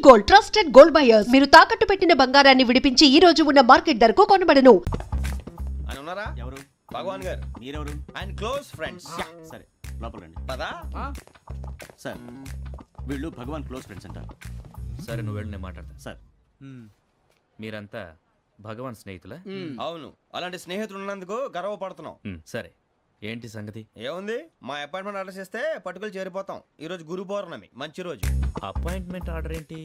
Gold, trusted gold buyers. మీరు తాకట్టు పెట్టిన బంగారాన్ని విడిపించి ఈ రోజు ఉన్న మార్కెట్ ధరకు కొనబడను. ఆయన ఉన్నారా? ఎవరు? భగవాన్ గారు. మీరెవరు? ఆయన క్లోజ్ ఫ్రెండ్స్. సరే లోపల రండి. పదా? సార్ వీళ్ళు భగవాన్ క్లోజ్ ఫ్రెండ్స్ అంటారు. సరే నువ్వు వెళ్ళి నేను మాట్లాడతా. సార్ మీరంతా భగవాన్ స్నేహితులా? అవును, అలాంటి స్నేహితులు ఉన్నందుకు గర్వపడుతున్నాం. సరే ఏంటి సంగతి? ఏముంది, మా అపాయింట్మెంట్ ఆర్డర్ చేస్తే పట్టుకులు చేరిపోతాం. ఈ రోజు గురు పౌర్ణమి, మంచి రోజు. అపాయింట్మెంట్ ఆర్డర్ ఏంటి?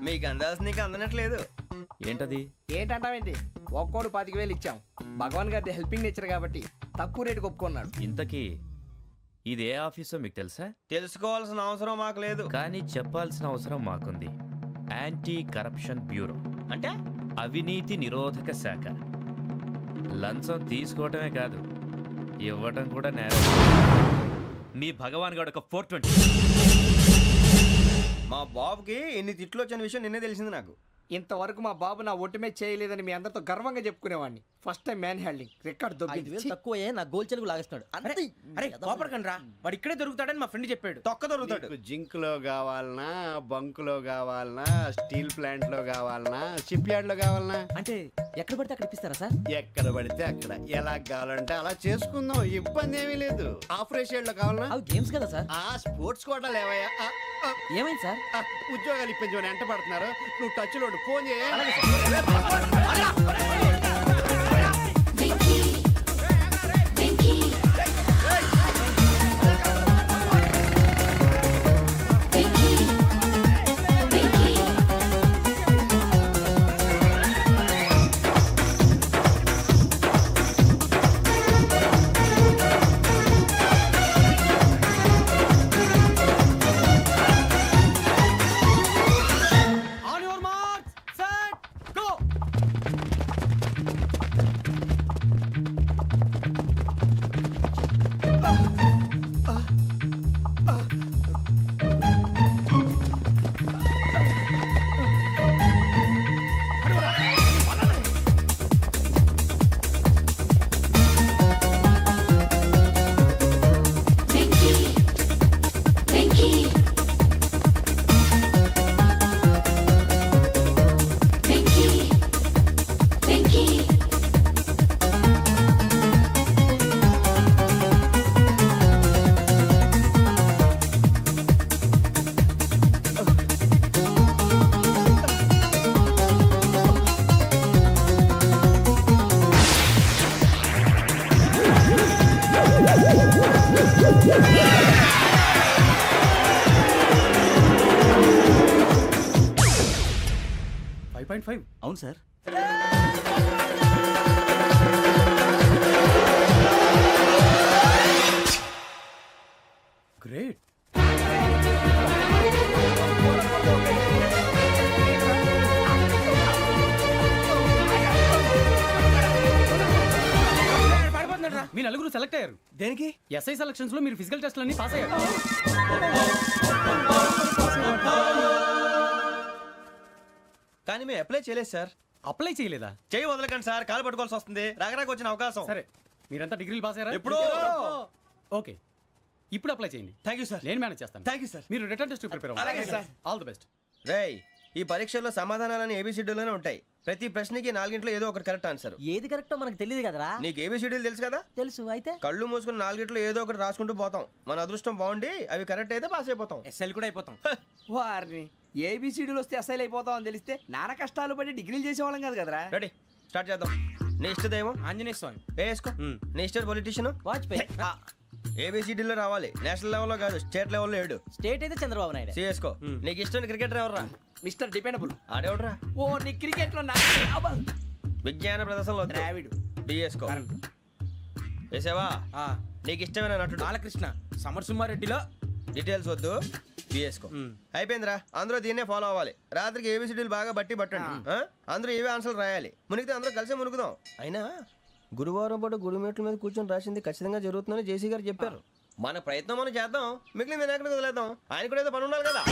మీకు అందాల్సిన నీకు అందనట్లేదు. ఏంటది? ఏంటంటావేంటి? ఒక్కోడు 25,000 ఇచ్చాం. భగవాన్ గారి హెల్పింగ్ నేచర్ కాబట్టి తక్కువ రేటుకి ఒప్పుకున్నాడు. ఇంతకీ ఇది ఏ ఆఫీసో మీకు తెలుసా? తెలుసుకోవాల్సిన అవసరం మాకు లేదు. కానీ చెప్పాల్సిన అవసరం మాకుంది. యాంటీ కరప్షన్ బ్యూరో అంటే అవినీతి నిరోధక శాఖ. లంచం తీసుకోవటమే కాదు, ఇవ్వటం కూడా నేరం. మీ భగవాన్ గారు ఒక 420. మా బాబుకి ఎన్ని తిట్లు వచ్చిన విషయం నిన్నే తెలిసింది నాకు. ఇంతవరకు మా బాబు నా ఒట్టుమే చేయలేదని మీ అందరితో గర్వంగా చెప్పుకునేవాడిని. First time man handing record దొబ్బింది. తక్కువే నా గోల్ చెలుగు లాగేస్తున్నాడు. అరే కోపడకండి రా, వాడు ఇక్కడే దొరుకుతాడని మా ఫ్రెండ్ చెప్పాడు. తొక్క దొరుకుతాడు. జింక్ లో కావాలనా, బంక్ లో కావాలనా, స్టీల్ ప్లాంట్ లో కావాలనా, షిప్ యార్డ్ లో కావాలనా, అంటే ఎక్కడ పడితే అక్కడ ఇప్పిస్తారా సార్? ఎక్కడ పడితే అక్కడ ఎలా కావాలంటే అలా చేసుకుందాం, ఇబ్బంది ఏమీ లేదు. ఆపరేషన్ లో కావాలనా, అవి గేమ్స్ కదా సార్. ఆ స్పోర్ట్స్ కోటా లేవయ్యా. ఏమైంది సార్? ఉద్యోగాలు ఇప్పించమని ఎంట పడుతున్నారు. నువ్వు టచ్ లో ఫోన్ చేయ. అవును సార్. గ్రేట్. మీ నలుగురు సెలెక్ట్ అయ్యారు. దేనికి? ఎస్ఐ సెలక్షన్స్ లో మీరు ఫిజికల్ టెస్ట్ అన్ని పాస్ అయ్యారు. కానీ మేము అప్లై చేయలేదు సార్. అప్లై చేయలేదా? చేయి వదలకండి సార్, కాలు పట్టుకోవాల్సి వస్తుంది. రాగరాకు వచ్చిన అవకాశం. సరే మీరంతా డిగ్రీలు పాస్ అయ్యారా? ఎప్పుడో. ఓకే, ఇప్పుడు అప్లై చేయండి. Thank you sir. నేను మేనేజ్ చేస్తాను. Thank you sir. మీరు రిటర్న్ టెస్ట్ ప్రిపేర్ అవ్వండి. అలాగే సార్. All the best. రేయ్, ఈ పరీక్షల్లో సమాధానాలని ఏబిసిడ్యూల్లోనే ఉంటాయి. ప్రతి ప్రశ్నకి 4 ఏదో ఒకటి కరెక్ట్ ఆన్సర్. ఏది కరెక్టో మనకు తెలియదు కదరా. నీకు ఏబిసిడ్యూల్ తెలుసు కదా? తెలుసు. అయితే కళ్ళు మూసుకుని 4 ఏదో ఒకటి రాసుకుంటూ పోతాం. మన అదృష్టం బాగుండి అవి కరెక్ట్ అయితే పాస్ అయిపోతాం. ఎస్ఎల్ కూడా అయిపోతాం. వారిని ఏబిసిడీలు వస్తే అసైల్ అయిపోతాం అని తెలిస్తే నాన్న కష్టాలు పడి డిగ్రీలు చేసేవాళ్ళం కాదు కదరా. రెడీ, స్టార్ట్ చేద్దాం. నీ ఇష్టదేమో ఆంజనేయ స్వామి. వేసుకో. నీ ఇష్ట పొలిటీషియన్ వాజ్పేయి. ఏబిసిడీలో రావాలి, నేషనల్ లెవెల్లో కాదు, స్టేట్ లెవెల్లో 7. స్టేట్ అయితే చంద్రబాబు నాయుడు. సిఎస్కో. నీకు ఇష్టం క్రికెటర్ ఎవర్రా? Mister dependable. ఆడేవడరా? ఓ నీ క్రికెట్ లో విజ్ఞాన ప్రదర్శనలో ద్రావిడు. డిఎస్కో. వేసావా? నీకు ఇష్టమైన నటుడు? బాలకృష్ణ. సమర్ సుమారెడ్డిలో డీటెయిల్స్ వద్దు, బిఎస్కో. అయిపోయిందిరా, అందరూ దీన్నే ఫాలో అవ్వాలి. రాత్రికి ఏబిసిడీలు బాగా బట్టి పట్టండి. అందరూ ఏవే ఆన్సర్లు రాయాలి. మునిగితే అందరూ కలిసి మునుగుదాం. అయినా గురువారం పాటు గురుమేట్ల మీద కూర్చొని రాసింది ఖచ్చితంగా జరుగుతుందని జేసీ గారు చెప్పారు. మన ప్రయత్నం మనం చేద్దాం, మిగిలింది ఎక్కడికి వదిలేద్దాం. ఆయన కూడా ఏదో పని ఉండాలి కదా.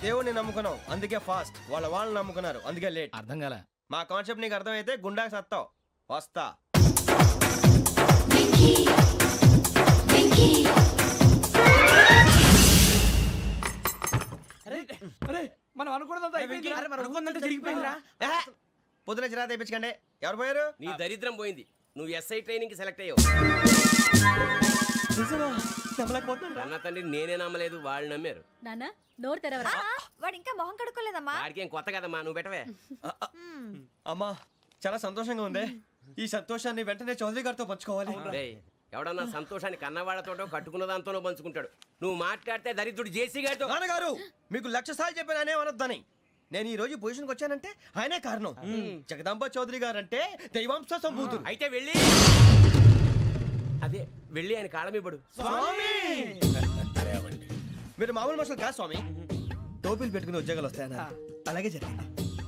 దేవుడిని నమ్ముకున్నాం అందుకే ఫాస్ట్, వాళ్ళని నమ్ముకున్నారు అందుకే లేట్. అర్థం కాల. మా కాన్సెప్ట్ నీకు అర్థమైతే గుండాకి సత్తావు. వస్తా. అరే మనం అనుకున్నదంతా అయిపోయింది. అనుకున్నట్టు జరిగిపోయిందిరా. పొద్దున చిరా తెప్పించకండి. ఎవరు పోయారు? నీ దరిద్రం పోయింది. నువ్వు ఎస్ఐ ట్రైనింగ్ కి సెలెక్ట్ అయ్యావు. అన్న తండ్రి నేనే నమ్మలేదు, వాళ్ళు నమ్మారు. నాన్న నోరు తెరవరా. వాడు ఇంకా మొహం కడుక్కోలేదమ్మా. వాడికి ఏం కొత్త కదమ్మా, నువ్వు పెట్టవే. అమ్మా చాలా సంతోషంగా ఉంది. ఈ సంతోషాన్ని వెంటనే చౌదరి గారితో పంచుకోవాలి. డేయ్, ఎవడన్నా సంతోషాన్ని కన్నవాళ్లతోటో కట్టుకున్న దాంతోనో పంచుకుంటాడు. నువ్వు మాట్లాడితే దరిద్రుడు జేసీ గారితో. నాన్నగారు మీకు 1,00,000 సార్లు చెప్పాను అనే అనొద్దని. నేను ఈ రోజు పొజిషన్కి వచ్చానంటే ఆయనే కారణం. జగదాంబ చౌదరి గారు అంటే దైవాంశ సంభూతుడు. అయితే వెళ్ళి అదే వెళ్ళి ఆయన కాళ్ళమివ్వడు. మీరు మామూలు మనుషులు కాదు స్వామి. టోపీలు పెట్టుకుని ఉద్యోగాలు వస్తాయన్నారు, అలాగే జరిగింది.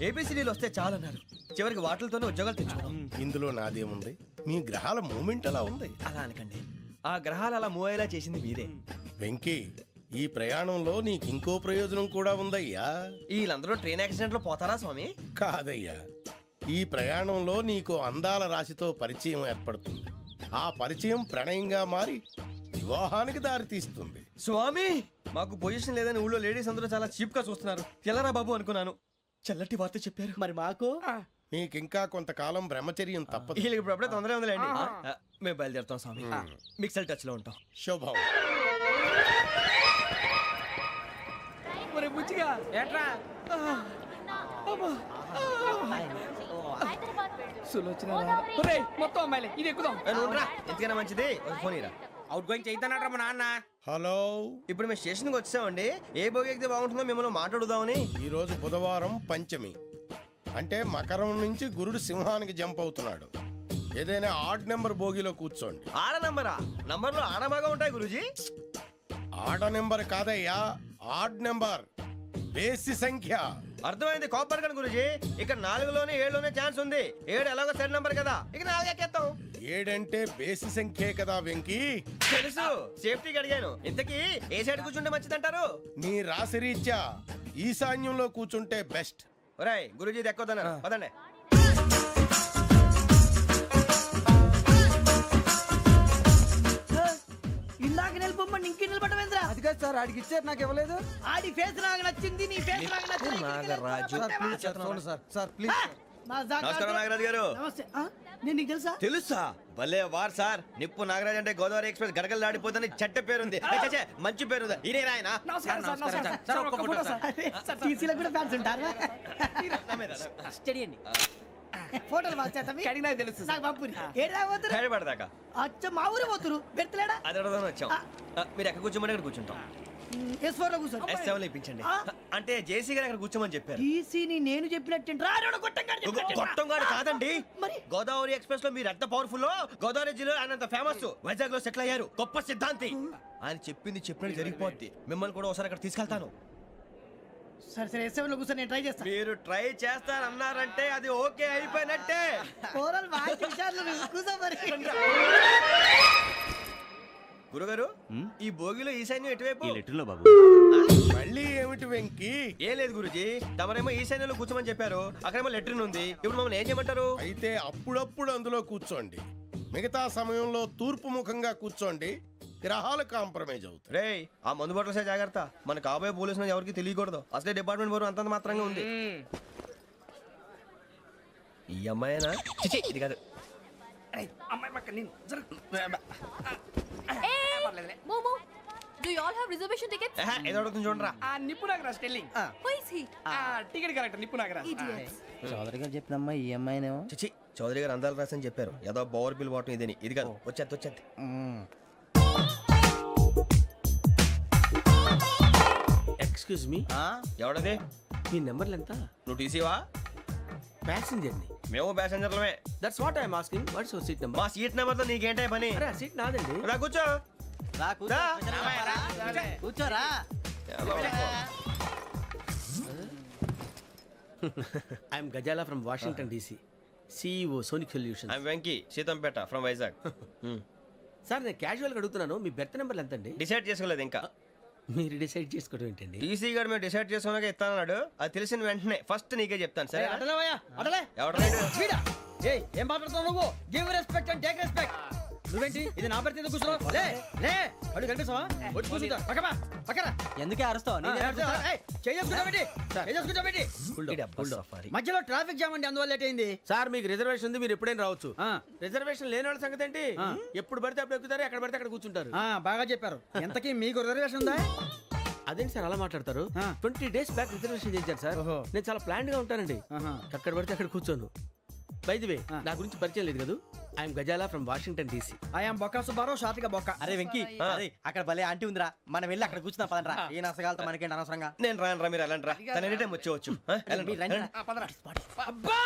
ఏపీసీడీలు వస్తే చాలన్నారు, చివరికి వాటిలతోనే ఉద్యోగాలు తెచ్చుకున్నాం. ఇందులో నాదేముంది, మీ గ్రహాల మూమెంట్ అలా ఉంది. అలా అనకండి, ఆ గ్రహాలు అలా మూవ్ అయ్యేలా చేసింది మీరే. వెంకీ, ఈ ప్రయాణంలో నీకు ఇంకో ప్రయోజనం కూడా ఉందయ్యా. వీళ్ళందరూ ట్రైన్ యాక్సిడెంట్ లో పోతారా స్వామి? కాదయ్యా, ఈ ప్రయాణంలో నీకు అందాల రాశితో పరిచయం ఏర్పడుతుంది. ఆ పరిచయం ప్రణయంగా మారి వివాహానికి దారితీస్తుంది. స్వామి మాకు పొజిషన్ లేదని ఊళ్ళో లేడీస్ అందరూ చాలా చీప్ గా చూస్తున్నారు. ఎలారా బాబు అనుకున్నాను, చల్లటి వార్త చెప్పారు. మరి మాకు నీకింకా కొంతకాలం బ్రహ్మచర్యం తప్పదు. వీళ్ళకి ఇప్పుడు అప్పుడే తొందరగా ఉందిలేండి. మేము బయలుదేరుతాం స్వామి. మిక్సెల్ టచ్ లో ఉంటాం. శుభం. ఒరే బుచ్చిగా ఏట్రా సులోచన మొత్తం అమ్మాయిలే, ఇది ఎక్కుదాం. ఎందుకైనా మంచిది ఫోన్ ఇరా. అవుట్ గోయింగ్ చేద్దానట్రా మా నాన్న. హలో, ఇప్పుడు మేము స్టేషన్కి వచ్చామండి. ఏ బోగి ఎక్కితే బాగుంటుందో మిమ్మల్ని మాట్లాడుదామని. ఈరోజు బుధవారం పంచమి, అంటే మకరం నుంచి గురుడు సింహానికి జంప్ అవుతున్నాడు. ఏదైనా ఆడ్ నెంబర్ బోగిలో కూర్చోండి. ఆడ నంబరా? నంబర్లో ఆడ బాగా ఉంటాయి గురూజీ. ఆడ నెంబర్ కాదయ్యా, ఆడ్ నెంబర్, బేసి సంఖ్య. అర్థమైంది, కాపర్ కన్ గురూజీ. ఇక్కడ 4లోనే 7లోనే ఛాన్స్ ఉంది. 7 ఎలాగో సెడ్ నంబర్ కదా, ఇక 4 ఎక్కేస్తాం. 7 అంటే బేసి సంఖ్యే కదా వెంకీ. తెలుసు, సేఫ్టీకి అడిగాను. ఇంతకీ ఏ సైడ్ కూర్చుంటే మంచిదంటారు? నీ రాశి రీత్యా ఈశాన్యంలో కూర్చుంటే బెస్ట్. ఒరేయ్ గురూజీ దెక్కొద్దన్నారు, పదండి. ఇందాక నిలబొమ్మని ఇంకే నిలబడమేంద్రా. అది కాదు సార్, ఆడికి ఇచ్చారు నాకు ఇవ్వలేదు. ఆడి ఫేస్ నాకు నచ్చింది, నీ ఫేస్ నాకు నచ్చింది. Sir please. నమస్కారం నాగరాజు గారు. నమస్తే. నేను నీకు తెలుసా? తెలుసా? భలే వార్ సార్. నిప్పు నాగరాజ్ అంటే గోదావరి ఎక్స్ప్రెస్ గడగలు దాడిపోతుంది చెట్ట పేరుంది. మంచి పేరు. ఇదే ఆయన. నమస్కారం సార్, నమస్కారం సార్. ఒక్క ఫోటో సార్. సార్ టీసీలో కూడా ఫ్యాన్స్ ఉంటారా? స్టడీ అండి. ఫోటోలు మార్చేస్తాం. కడిగినా తెలుసు నాకు పంపుని. ఏడా పోతురు? హైదరాబాద్ అచ్చ మా ఊరు పోతురు. పెడతలేడా? అది అడగదామని వచ్చాం. మీరు ఎక్కడ కూర్చోమని అక్కడ కూర్చుంటాం. S4 లో కూర్చో. S7 ఇప్పించండి. అంటే జేసీ గారు అక్కడ కూర్చోమని చెప్పారు. టీసీని నేను చెప్పినట్టు గొట్టంగాడు కాదండి. మరి గోదావరి ఎక్స్ప్రెస్ లో మీరు ఎంత పవర్ఫుల్, గోదావరి జిల్లా ఆయన ఫేమస్. వైజాగ్ లో సెటిల్ అయ్యారు, గొప్ప సిద్ధాంతి. ఆయన చెప్పింది చెప్పినట్టు జరిగిపోద్ది. మిమ్మల్ని కూడా ఒకసారి అక్కడ తీసుకెళ్తాను. సరే సరే S7 లో కూర్చొని నేను ట్రై చేస్తాను. మీరు ట్రై చేస్తారన్నారంటే అది ఓకే అయిపోయినట్టే. ఓరల్ బాగా చూశారు. కూర్చో మరి. గురుగారు, ఈ భోగిలో ఈశాన్యం ఎటువైపు? ఈ లెటర్లో బాబు. మళ్ళీ ఏమిటి వెంకీ? ఏం లేదు గురుజీ, తమరేమో ఈశాన్యంలో కూర్చోమని చెప్పారు, అక్కడేమో లెటర్ ఉంది. ఇప్పుడు మమ్మల్ని ఏం చేయమంటారు? అయితే అప్పుడప్పుడు అందులో కూర్చోండి, మిగతా సమయంలో తూర్పు ముఖంగా కూర్చోండి. గ్రహాలు కాంప్రమైజ్ అవుతాయి. రేయ్, ఆ మందు బట్టలసే జాగ్రత్త. మన కాబోయే పోలీసులు ఎవరికి తెలియకూడదు. అసలే డిపార్ట్మెంట్ బోరు అంతంత మాత్రంగా ఉంది. ఈ అమ్మాయినా? చిచి, ఇది కాదు. అమ్మాయి పక్క నేను Momo, do you all have reservation tickets? ఏదో అడుగుతుంది చూడరా. ఆ నిప్పు Nagaraj telling. Who is he? Ticket correct, నిప్పు నాగరాజ్. Idiots. చౌదరి గారు చెప్పినమ్మా ఈ అమ్మాయినేమో. చిచి, చౌదరి గారు అందాలు రాసని చెప్పారు. ఏదో బోర్ బిల్ వాటం ఇదేని. ఇది కాదు, వచ్చేది. Excuse me, ఎవడది? మీ నెంబర్లు ఎంత? నువ్వు టీసీవా? ప్యాసింజర్ ని. మేము ప్యాసెంజర్లమే. That's what I'm asking. What's your seat number? మా సీట్ నెంబర్ తో నీకేంటే పని? అరే ఆ సీట్ నాదండి. రా కూర్చో. రా. కూర్చోరా. I'm Gazala from Washington DC, CEO Sonic Solution. I'm Venky, Seethampeta from Vizag. Sir నేను క్యాజువల్గా అడుగుతున్నాను, మీ బెర్త్ నెంబర్లు ఎంత అండి? డిసైడ్ చేసుకోలేదు ఇంకా. మీరు డిసైడ్ చేసుకోవడం ఏంటండి? టీసీ గారు మేము డిసైడ్ చేసుకున్నాక ఇస్తానన్నాడు. అది తెలిసిన వెంటనే ఫస్ట్ నీకే చెప్తాను. సరే అటలే ఎవడరా ఏయ్ ఏం మాట్లాడుతున్నావు నువ్వు? Give respect and take respect. నువ్వేంటి ఇది నా పరిస్థితి కూర్చున్నావు? లే లే అడుగు కనిపిస్తావా? వచ్చి కూర్చుంటా పక్కమా పక్కరా. ఎందుకే అరుస్తావు? మధ్యలో ట్రాఫిక్ జామ్ అండి, అందువల్ల లేట్ అయింది. సార్ మీకు రిజర్వేషన్ ఉంది, మీరు ఎప్పుడైనా రావచ్చు. రిజర్వేషన్ లేని వాళ్ళ సంగతి ఏంటి? ఎప్పుడు పడితే అప్పుడు ఎక్కుతారు, ఎక్కడ పడితే అక్కడ కూర్చుంటారు. బాగా చెప్పారు. ఎంతకీ మీకు రిజర్వేషన్ ఉందా? అదేంటి సార్ అలా మాట్లాడతారు? 20 days బ్యాక్ రిజర్వేషన్ చేశారు సార్. నేను చాలా ప్లాన్డ్ గా ఉంటానండి. అక్కడ పడితే అక్కడ కూర్చోను. బై ది వే నా గురించి పరిచయం లేదు కదా. I'm Gazala from Washington DC. I'm Bokka Subbarao, షార్ట్గా బొక్క. అరే వెంకీ, అక్కడ భలే ఆంటీ ఉందిరా, మనం వెళ్ళి అక్కడ కూర్చున్నా పదరా. ఏ నసగాలతో మనకేంటి అనవసరంగా. నేను రాను రా, మీరు వెళ్ళండి రా. తన ఎనీ టైం వచ్చేవచ్చు. అబ్బా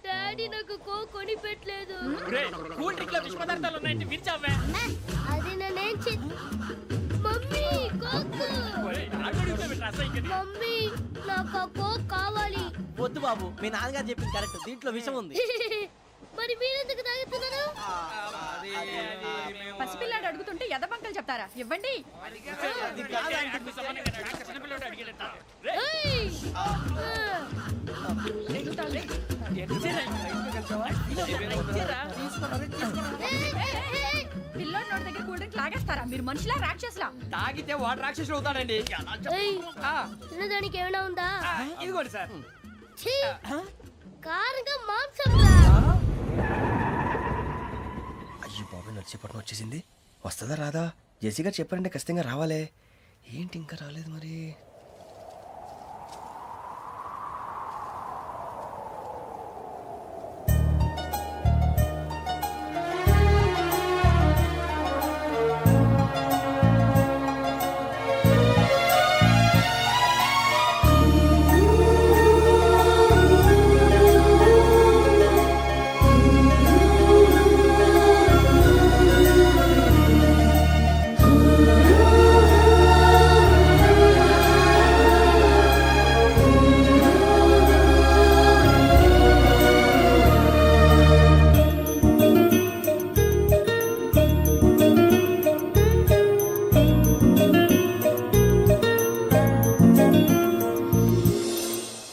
డాడీ నాకు కోక్ కొని పెట్టలేదు. కూల్ డ్రింక్ లో విష పదార్థాలు ఉన్నాయంటే విరిచావే. అది నేనేం మమ్మీ కోక్. మమ్మీ నాకు ఆ కోక్ కావాలి. వద్దు బాబు, మీ నాన్నగారు చెప్పింది కరెక్ట్, దీంట్లో విషయం ఉంది. మరి మీరెందుకు తాగుతున్నారు? పసిపిల్లాడు అడుగుతుంటే ఎదబంకలు చెప్తారా? ఇవ్వండి. ఏయ్! పిల్లోడి నోటి దగ్గర కూల్ డ్రింక్ లాగేస్తారా? మీరు మనుషులా రాక్షసులా? తాగితే వాడు రాక్షసుడు అవుతాడండి. ఏయ్! తినడానికి ఏమైనా ఉందా? ఇదిగోండి సార్. ఛీ! కారంగా మాంసం. అయ్యో బాబాయ్, నడిచేపట్నం వచ్చేసింది. వస్తుందా రాదా? జెసీ గారు చెప్పారంటే ఖచ్చితంగా రావాలే. ఏంటి ఇంకా రాలేదు మరి?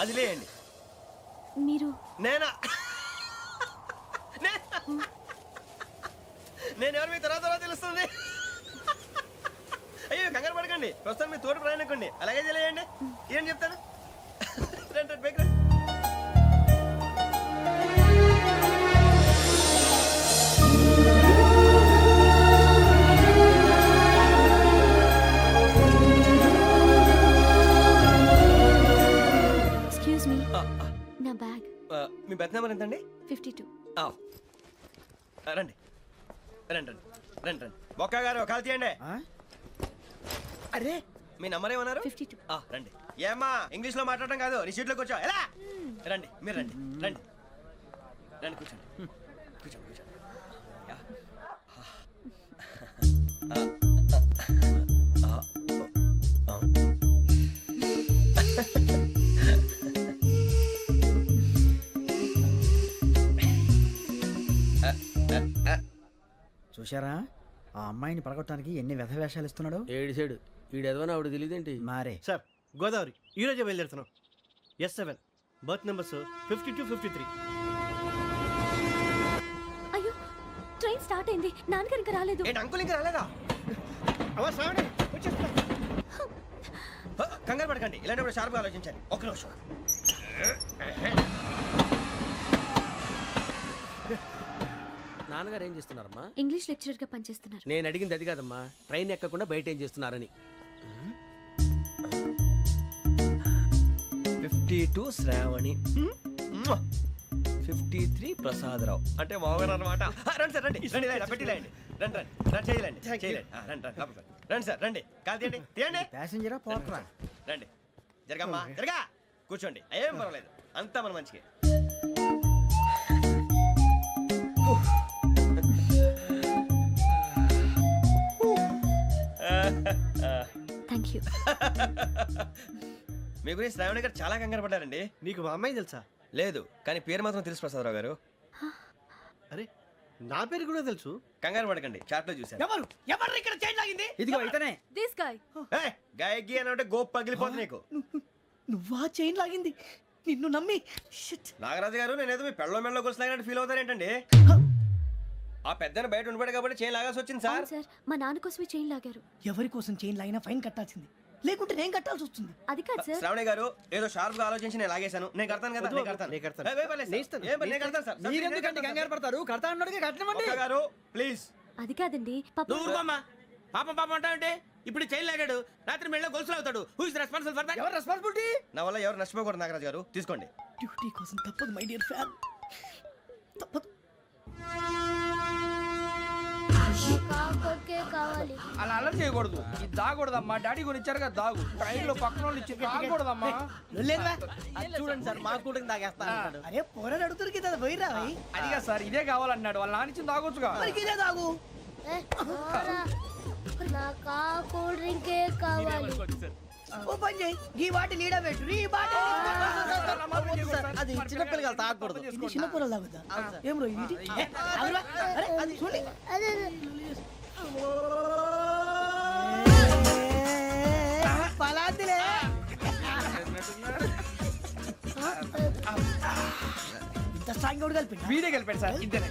అది లేయండి. మీరు నేనా? నేను ఎవరు మీ తర్వాత తెలుస్తుంది. అయ్యో కంగారు పడకండి, ప్రస్తుతం మీ తోటి ప్రయాణకండి. అలాగే తెలియండి. ఏం చెప్తాను. రండి రండి, బైక్ రండి. ఎక్స్క్యూజ్ మీ, నా బ్యాగ్. మీ బెత్ నెంబర్ ఎంతండి? 52. రండి రండి రండి రండి రండి. బొక్క గారు కాల్ తీయండి. అరే మీ నంబర్ ఏమన్నారు? 52. రండి. ఏమ్మా ఇంగ్లీష్ లో మాట్లాడడం కాదు, నీ సీట్లో కూర్చో. ఎలా రండి, మీరు రండి రండి రండి, కూర్చోండి కూర్చోండి కూర్చోండి. యా. చూశారా ఆ అమ్మాయిని పడగొట్టడానికి ఎన్ని వ్యధ వేషాలు ఇస్తున్నాడు. ఏడు సైడు వీడు ఎదవని ఆవిడ తెలియదేంటి? మారే సార్ గోదావరి ఈ రోజే బయలుదేరుతున్నాం. S7 berth numbers 52, 53. అయ్యో, ట్రైన్ స్టార్ట్ అయింది. నాన్నగారు ఇంకా రాలేదు. ఏంటి అంకుల్ ఇంకా రాలేదా? కంగారు పడకండి, ఇలాంటప్పుడు షార్ప్గా ఆలోచించండి. ఒక్క నిమిషం. నాన్నగారు ఏం చేస్తున్నారమ్మా? ఇంగ్లీష్ లెక్చరర్ గా పనిచేస్తున్నారు. నేను అడిగింది అది కాదమ్మా, ట్రైన్ ఎక్కకుండా బయట ఏం చేస్తున్నారని. 52 శ్రావణి, 53 ప్రసాదరావు అంటే మామగారు అనమాట. రండి సార్, రండి రండి, పెట్టి లేండి. రండి రండి రండి, చేయలేండి చేయలేండి. రండి రండి లోపలికి రండి సార్, రండి కాదు తీయండి తీయండి. ప్యాసింజరా పోట్రా. రండి జరగమ్మా జరగా. కూర్చోండి ఏం పర్వాలేదు అంతా మన మంచిగా. Thank you. మీ గురించి శ్రావణి గారు చాలా కంగారు పడ్డారండి. నీకు మా అమ్మాయి తెలుసా? లేదు కానీ పేరు మాత్రం తెలుసు ప్రసాదరావు గారు. అరే నా పేరు కూడా తెలుసు. కంగారు పడకండి, చాట్ లో చూశాను. ఎవరు ఎవరు ఇక్కడ చైన్ లాగింది? ఇదిగో ఇతనే. This guy. గాయకి అని అంటే గోప్ పగిలిపోతుంది నీకు. నువ్వా చైన్ లాగింది? నిన్ను నమ్మి నాగరాజు గారు నేనేదో మీ పెళ్ళ మెళ్ళ కొలిసినట్టు ఫీల్ అవుతారేంటండి? ఆ పెద్దని బయట ఉండిపోయాడు కాబట్టి చేయి లాగాల్సి వచ్చింది సార్. సార్ మా నాన్న కోసమే చైన్ లాగారు. ఎవరి కోసం చైన్ లాగినా ఫైన్ కట్టాల్సింది, లేకుంటే నేను కట్టాల్సి వస్తుంది. అది కాదు సార్. శ్రావణి గారు ఏదో షార్ప్ గా ఆలోచించి నేను లాగేశాను. నేను కడతాను కదా, నేను కడతాను. ఏ, ఏ, పర్లేదు సార్. ఏ, నేను కడతాను సార్. మీరెందుకంటే కంగారు పడతారు? కడతా అన్నాడుగా కట్టమండి. ఒక్క గారు ప్లీజ్. అది కాదండి పాప. నువ్వు ఊరుకోమ్మా. పాపం పాపం అంటావంటే ఇప్పుడు చైన్ లాగాడు, రాత్రి మెళ్ళ గొలుసులు అవుతాడు. Who is responsible for that? ఎవరు రెస్పాన్సిబిలిటీ? నా వల్ల ఎవరు నష్టపోకూడదు నాగరాజు గారు, తీసుకోండి. డ్యూటీ కోసం తప్పదు మై డియర్ ఫ్యాన్, తప్పదు. అలా అలర్ చేయకూడదు. ఇది దాగకూడదమ్మా. డాడీ కొని ఇచ్చారు కదా దాగు. ట్రైన్ లో పక్కన వాళ్ళు ఇచ్చి దాగకూడదమ్మా. చూడండి సార్ మా కూడా తాగేస్తా. అరే పోరాడు అడుగుతారు కదా పోయిరా. అదిగా సార్ ఇదే కావాలన్నాడు. వాళ్ళ నాన్న ఇచ్చింది తాగొచ్చుగా. ఇదే తాగు. ఓ పని చేయి, ఈ బాటి లీడ పెట్టు. ఈ బాటి అది చిన్నపిల్లలు తాగకూడదు. ఇది చిన్నపిల్లలు తాగుతా. ఏం రో ఇది? అరే అది చూడండి. పలాతిలే. ఇంత స్ట్రాంగ్ కూడా కలిపి వీడే కలిపాడు సార్. ఇద్దరే.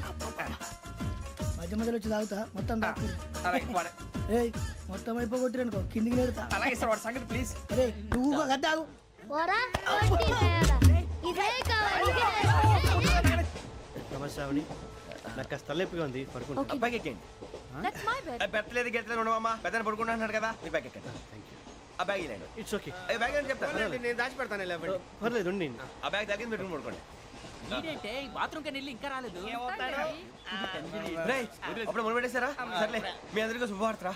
మధ్య మధ్యలో వచ్చి తాగుతా మొత్తం తాగు. అలాగే వాడు. ఏయ్ మొత్తం అయిపోగొట్టిరనుకో కిందికి నేడుతా. అలాగే సార్ వాడు సంగతి ప్లీజ్. అరే నువ్వు కద్దాగు. నమస్కారం. నాకు కాస్త తలెప్పిగా ఉంది, పడుకుంటా. Okay. బ్యాగ్ ఎక్కండి. That's my bed. పెట్టలేదు గెట్టలేదు ఉండమమ్మా. పెద్దని పడుకుంటున్నాడు కదా, మీ బ్యాగ్ ఎక్కండి. ఆ బ్యాగ్ ఇలాండి. It's okay. ఏ బ్యాగ్ అని చెప్తాను. నేను దాచి పెడతాను. పర్లేదు ఉండి. ఆ బ్యాగ్ తగ్గింది పెట్టుకుని పడుకోండి. బాత్రూమ్ కి వెళ్ళి ఇంకా రాలేదు. రేయ్, అప్పుడు మొదలు పెట్టేశారా? సర్లే మీ అందరికీ శుభవార్తరా.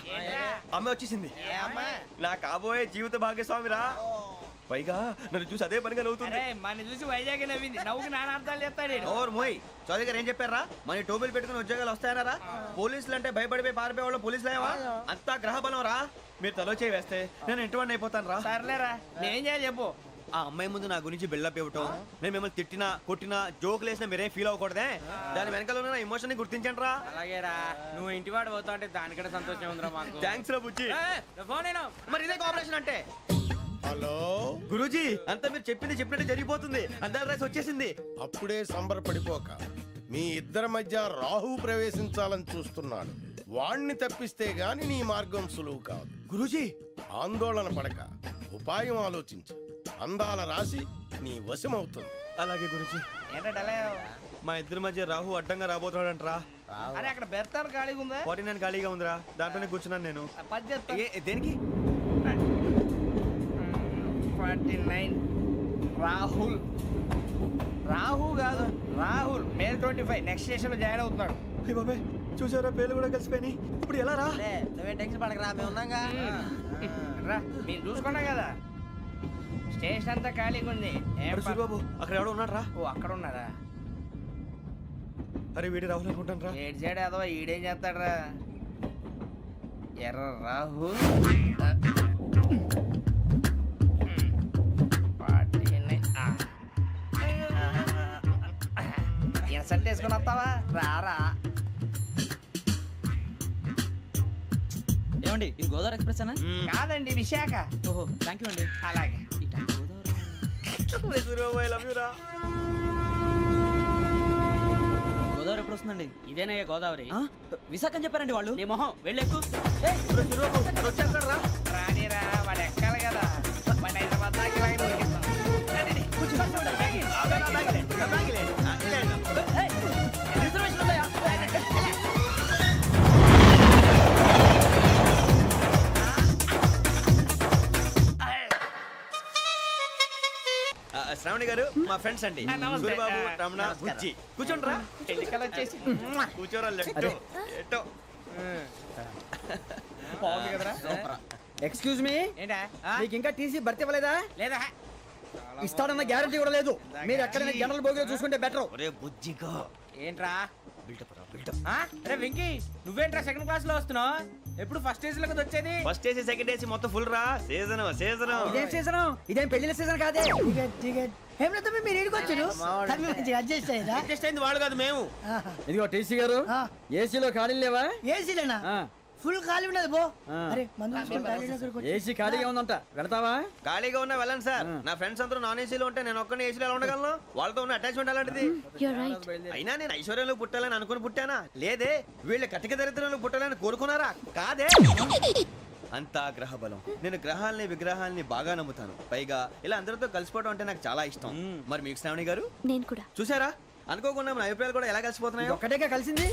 అమ్మ వచ్చేసింది. నా కాబోయే జీవిత భాగ్యస్వామిరా. పైగా నన్ను చూసి అదే పనిగా నవ్వుతుంది. మన చూసి వైజాగ్ నవ్వింది. నవ్వుకి నాన్న అర్థాలు చెప్తాడు. ఓర్ మోయ్, చౌదరి గారు ఏం చెప్పారా? మన టోబీలు పెట్టుకుని ఉద్యోగాలు వస్తాయనరా? పోలీసులు అంటే భయపడిపోయి పారిపోయే వాళ్ళు పోలీసులేవా? అంతా గ్రహ బలం రా. మీరు తలో చేయి వేస్తే నేను ఇంటివాడిని అయిపోతాను రా. సర్లేరా, నేనేం చేయాలి చెప్పు. ఆ అమ్మాయి ముందు నా గురించి బిల్డప్ ఇవ్వటం, నేను మిమ్మల్ని తిట్టినా కొట్టినా జోకులు వేసినా మీరేం ఫీల్ అవ్వకూడదే. దాని వెనకాల ఉన్న ఎమోషన్ ని గుర్తించండి రా. అలాగేరా, నువ్వు ఇంటివాడు పోతా అంటే దానికంటే సంతోషం ఉందిరా మాకు. థ్యాంక్స్ రా బుజ్జి. ఫోన్ అయినా మరి ఇదే కోఆపరేషన్ అంటే. హలో గురూజీ, అంతా మీరు చెప్పింది చెప్పినట్టు జరిగిపోతుంది. అందరి రైస్ వచ్చేసింది. అప్పుడే సంబరపడిపోక. మీ ఇద్దరి మధ్య రాహు ప్రవేశించాలని చూస్తున్నాడు. వాణ్ణి తప్పిస్తే గాని నీ మార్గం సులువు కాదు. గురూజీ, ఆందోళన పడక, ఉపాయం ఆలోచించు. అందాల రాశి నీ వశమవుతుంది. అలాగే గురూజీ. ఏంటంటే మా ఇద్దరి మధ్య రాహు అడ్డంగా రాబోతున్నాడంటరా. అరే అక్కడ బెర్తాను ఖాళీగా ఉందా? 49 ఖాళీగా ఉందిరా, దాంట్లోనే కూర్చున్నాను నేను. దేనికి? 49 రాహుల్. రాహు కాదు రాహుల్. మే 25 నెక్స్ట్ స్టేషన్ లో జాయిన్ అవుతున్నాడు. అయ్య బాబాయ్, చూసారా పేర్లు కూడా కలిసిపోయినాయి. ఇప్పుడు ఎలా రా? నువ్వేం టెన్షన్ పడకరా, మేము ఉన్నాగా. రా, మీరు చూసుకున్నాం కదా. స్టేషన్ అంతా ఖాళీగా ఉంది. అరే సూరిబాబు, అక్కడ ఎవడో ఉన్నాడు రా. ఓ అక్కడ ఉన్నారా? అరే వీడి రాహుల్ అనుకుంటాను రా. ఏడు సైడ్ ఏదో ఈడేం చేస్తాడరా? ఎర్ర రాహు. ఇన్సర్ట్ వేసుకుని వస్తావా? రారా. ఏమండి ఇది గోదావరి ఎక్స్ప్రెస్ అనా? కాదండి, విశాఖ. ఓహో థ్యాంక్ యూ అండి. అలాగే. సూరిబాబు, ఐ లవ్ యు రా. గోదావరి ఎప్పుడు వస్తుందండి? ఇదేనయ్య గోదావరి. విశాఖ అని చెప్పారండి వాళ్ళు. నీ మొహం వెళ్ళెక్కు. వచ్చేస్తాడు రా. రానిరా, వాడు ఎక్కాలి కదా. మన హైదరాబాద్ దాకా ఇలాగే దొరికిస్తాం. రిజర్వేషన్ ఉందా? శ్రావణి గారు మా ఫ్రెండ్స్ అండి. నమస్తే. సూరిబాబు, రమణ, బుజ్జి. కూర్చోండి రా. ఎన్నికలు వచ్చేసి కూర్చోరా. లెఫ్ట్ ఎటో. బాగుంది కదరా. ఎక్స్క్యూజ్ మీ, ఏంటా? మీకు ఇంకా టీసీ భర్తీ ఇవ్వలేదా? లేదా ఇస్తాడన్న గ్యారంటీ కూడా లేదు. మీరు ఎక్కడైనా జనరల్ బోగిలో చూసుకుంటే బెటర్. ఒరే బుజ్జిగా ఏంట్రా ఆ? అరే వెంకీ నువ్వేంట్రా సెకండ్ క్లాస్ లో వస్తున్నావు? ఎప్పుడు ఫస్ట్ ఏజ్ లో కదా వచ్చేది? ఫస్ట్ ఏసీ సెకండ్ ఏసీ మొత్తం ఫుల్ రా. సీజన్ ఇదేం సీజన్? ఇదేం పెళ్లిన సీజన్ కాదే. టికెట్ ఏం లేదు, మీరు ఇడికొచ్చారు అడ్జస్ట్ అయ్యారా? అడ్జస్ట్ అయింది వాళ్ళు కాదు మేము. ఆహా. ఇదిగో టీసీ గారు, ఏసీలో ఖాళీ లేవా? ఏసీలేనా? ఫుల్ ఖాళీ ఉన్నది బో. అరే మందు తీసుకొని టాయిలెట్ దగ్గరకు వచ్చి. ఏసీ ఖాళీగా ఉందంట, వెళ్తావా? ఖాళీగా ఉన్నా వెళ్ళండి సార్. నా ఫ్రెండ్స్ అందరూ నాన్ ఏసీలో ఉంటే నేను ఒక్కనే ఏసీలో ఎలా ఉండగలను? వాళ్ళతో ఉన్న అటాచ్మెంట్ అలాంటిది. You're right. అయినా నేను ఐశ్వర్యంలో పుట్టాలని అనుకుని పుట్టానా? లేదే. వీళ్ళ కటిక దరిద్రంలో పుట్టాలని కోరుకున్నారా? కాదే. అంతా గ్రహ బలం. నేను గ్రహాలని విగ్రహాలని బాగా నమ్ముతాను. పైగా ఇలా అందరితో కలిసిపోవడం అంటే నాకు చాలా ఇష్టం. మరి మీకు శ్రావణి గారు? నేను కూడా. చూసారా, అనుకోకుండా మన అభిప్రాయాలు కూడా ఎలా కలిసిపోతున్నాయి. ఒక్కటేగా కలిసింది.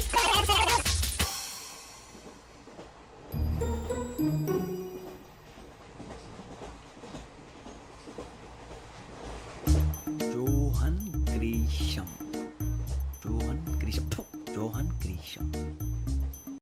జోహన్ గ్రీషం. జోహన్ గ్రీషం. జోహన్ గ్రీషం.